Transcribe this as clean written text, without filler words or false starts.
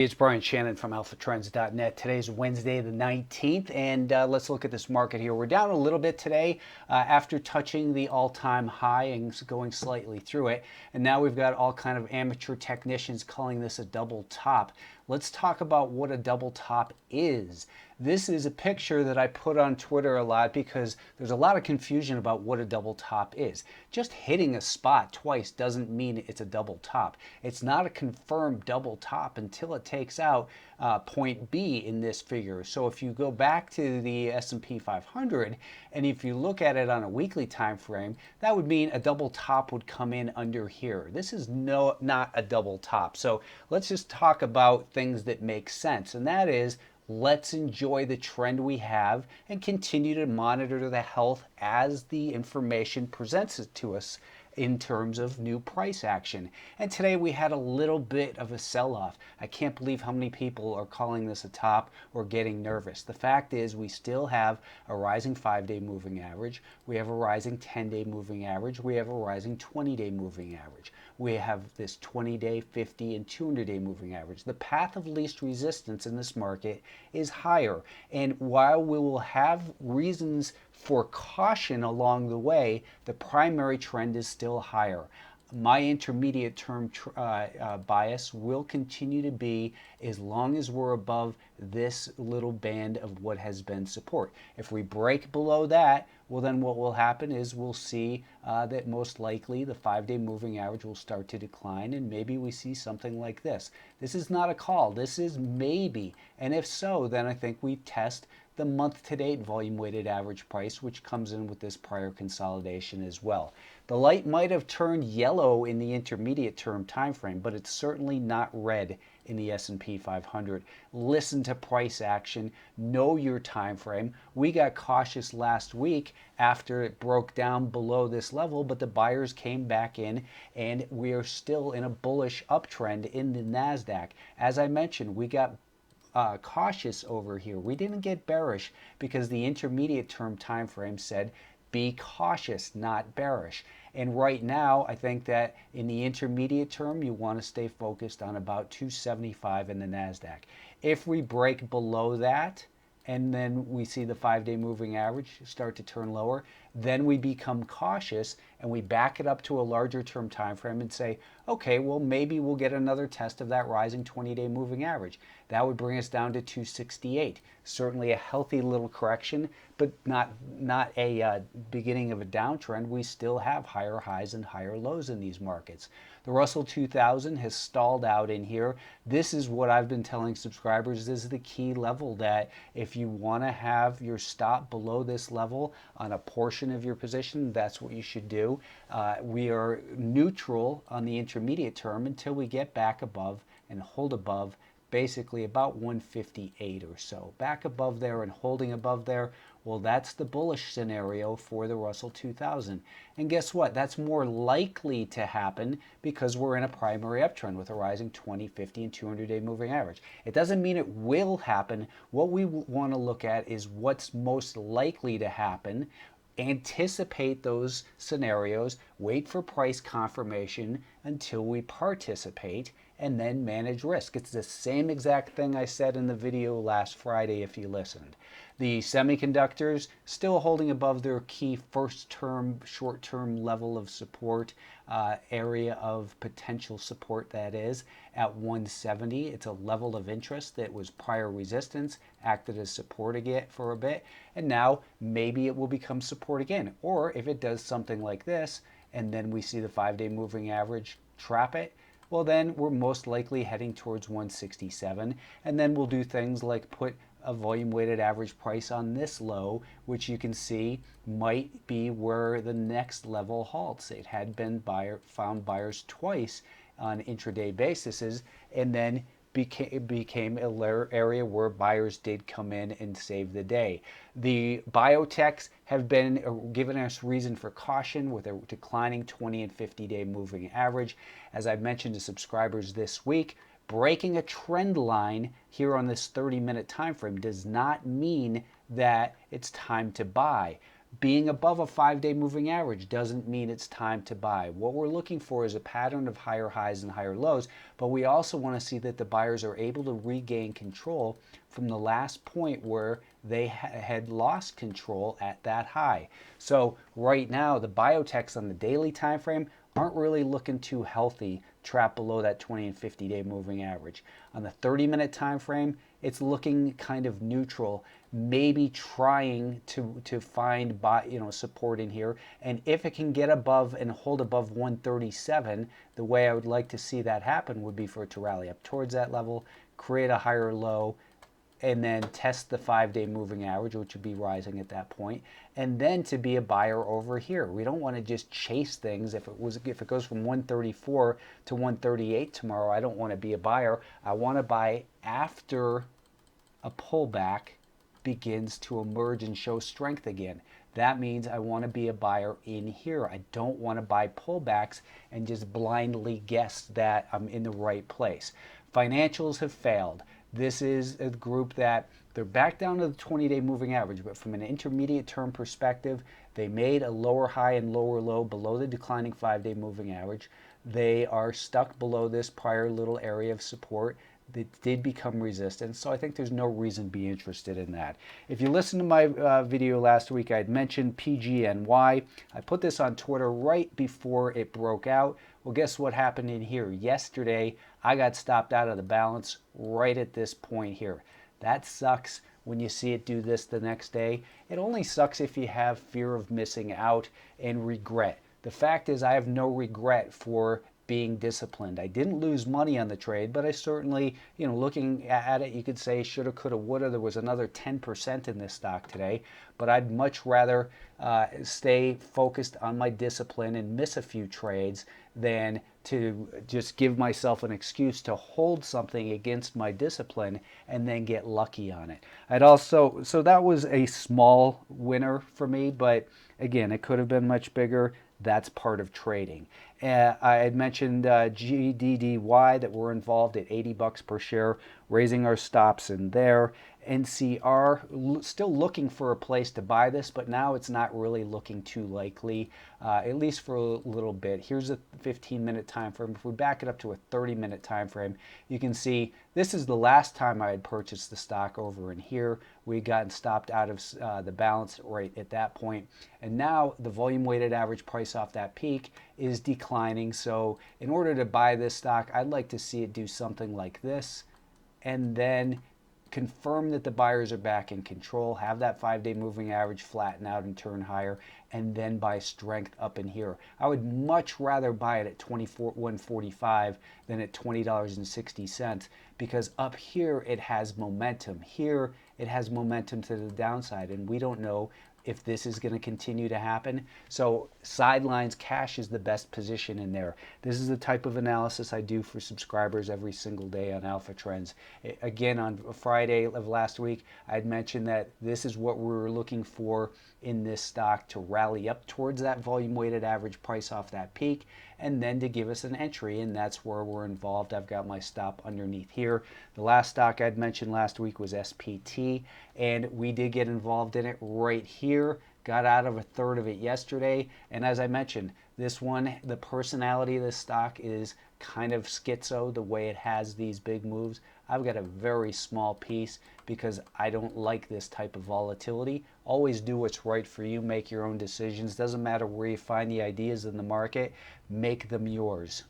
It's Brian Shannon from alphatrends.net. Today's Wednesday the 19th, and let's look at this market here. We're down a little bit today after touching the all-time high and going slightly through it. And now we've got all kind of amateur technicians calling this a double top. Let's talk about what a double top is. This is a picture that I put on Twitter a lot because there's a lot of confusion about what a double top is. Just hitting a spot twice doesn't mean it's a double top. It's not a confirmed double top until it takes out point B in this figure. So if you go back to the S&P 500 and if you look at it on a weekly time frame, that would mean a double top would come in under here. This is not a double top. So let's just talk about things that make sense, and that is, let's enjoy the trend we have and continue to monitor the health as the information presents it to us in terms of new price action. And today we had a little bit of a sell-off. I can't believe how many people are calling this a top or getting nervous. The fact is we still have a rising 5-day moving average. We have a rising 10-day moving average. We have a rising 20-day moving average. We have this 20-day, 50, and 200-day moving average. The path of least resistance in this market is higher. And while we will have reasons for caution along the way, the primary trend is still higher. My intermediate term bias will continue to be as long as we're above this little band of what has been support. If we break below that, well, then what will happen is we'll see that most likely the 5-day moving average will start to decline, and maybe we see something like this. This is not a call. This is maybe. And if so, then I think we test the month-to-date volume-weighted average price, which comes in with this prior consolidation as well. The light might have turned yellow in the intermediate term time frame, but it's certainly not red in the S&P 500. Listen to price action, know your time frame. We got cautious last week after it broke down below this level, but the buyers came back in, and we are still in a bullish uptrend in the Nasdaq. As I mentioned, we got cautious over here. We didn't get bearish because the intermediate term time frame said be cautious, not bearish. And right now, I think that in the intermediate term, you want to stay focused on about 275 in the Nasdaq. If we break below that, and then we see the 5-day moving average start to turn lower, then we become cautious and we back it up to a larger term time frame and say, okay, well, maybe we'll get another test of that rising 20-day moving average. That would bring us down to 268. Certainly a healthy little correction, but not a beginning of a downtrend. We still have higher highs and higher lows in these markets. The Russell 2000 has stalled out in here. This is what I've been telling subscribers. This is the key level that if you want to have your stop below this level on a portion of your position, that's what you should do. We are neutral on the intermediate term until we get back above and hold above basically about 158 or so. Back above there and holding above there, well, that's the bullish scenario for the Russell 2000. And guess what? That's more likely to happen because we're in a primary uptrend with a rising 20, 50, and 200-day moving average. It doesn't mean it will happen. What we want to look at is what's most likely to happen. Anticipate those scenarios, wait for price confirmation until we participate, and then manage risk. It's the same exact thing I said in the video last Friday if you listened. The semiconductors still holding above their key first-term, short-term level of support, area of potential support, that is, at 170. It's a level of interest that was prior resistance, acted as support again for a bit, and now maybe it will become support again. Or if it does something like this, and then we see the 5-day moving average trap it, well, then we're most likely heading towards 167, and then we'll do things like put a volume-weighted average price on this low, which you can see might be where the next level halts. It had been found buyers twice on intraday basis, and then became an area where buyers did come in and save the day. The biotechs have been giving us reason for caution with a declining 20 and 50-day moving average. As I've mentioned to subscribers this week, breaking a trend line here on this 30-minute time frame does not mean that it's time to buy. Being above a 5-day moving average doesn't mean it's time to buy. What we're looking for is a pattern of higher highs and higher lows, but we also want to see that the buyers are able to regain control from the last point where they had lost control at that high. So right now, the biotechs on the daily time frame aren't really looking too healthy, trapped below that 20 and 50-day moving average. On the 30-minute time frame, it's looking kind of neutral, maybe trying to find support in here. And if it can get above and hold above 137, the way I would like to see that happen would be for it to rally up towards that level, create a higher low, and then test the 5-day moving average, which would be rising at that point, and then to be a buyer over here. We don't want to just chase things. If it goes from 134 to 138 tomorrow, I don't want to be a buyer. I want to buy after a pullback begins to emerge and show strength again. That means I want to be a buyer in here. I don't want to buy pullbacks and just blindly guess that I'm in the right place. Financials have failed. This is a group that they're back down to the 20-day moving average, but from an intermediate term perspective, they made a lower high and lower low below the declining 5-day moving average. They are stuck below this prior little area of support that did become resistance, so I think there's no reason to be interested in that. If you listened to my video last week, I had mentioned PGNY. I put this on Twitter right before it broke out. Well, guess what happened in here? Yesterday, I got stopped out of the balance right at this point here. That sucks when you see it do this the next day. It only sucks if you have fear of missing out and regret. The fact is, I have no regret for being disciplined. I didn't lose money on the trade, but I certainly, looking at it, you could say shoulda, coulda, woulda. There was another 10% in this stock today, but I'd much rather stay focused on my discipline and miss a few trades than to just give myself an excuse to hold something against my discipline and then get lucky on it. So that was a small winner for me, but again, it could have been much bigger. That's part of trading. I had mentioned GDDY that we're involved at 80 bucks per share, raising our stops in there. NCR, still looking for a place to buy this, but now it's not really looking too likely, at least for a little bit. Here's a 15-minute time frame. If we back it up to a 30-minute time frame, you can see this is the last time I had purchased the stock over in here. We had gotten stopped out of the balance right at that point. And now the volume weighted average price off that peak is declining. So in order to buy this stock, I'd like to see it do something like this and then confirm that the buyers are back in control, have that 5-day moving average flatten out and turn higher, and then buy strength up in here. I would much rather buy it at $21.45 than at $20.60 because up here it has momentum. Here it has momentum to the downside, and we don't know if this is going to continue to happen. So sidelines cash is the best position in there. This is the type of analysis I do for subscribers every single day on Alpha Trends. Again, on Friday of last week, I had mentioned that this is what we were looking for in this stock to rally up towards that volume weighted average price off that peak and then to give us an entry, and that's where we're involved. I've got my stop underneath here. The last stock I'd mentioned last week was SPT, and we did get involved in it right here. Got out of a third of it yesterday, and as I mentioned, this one, the personality of this stock is kind of schizo the way it has these big moves. I've got a very small piece because I don't like this type of volatility. Always do what's right for you. Make your own decisions. Doesn't matter where you find the ideas in the market. Make them yours.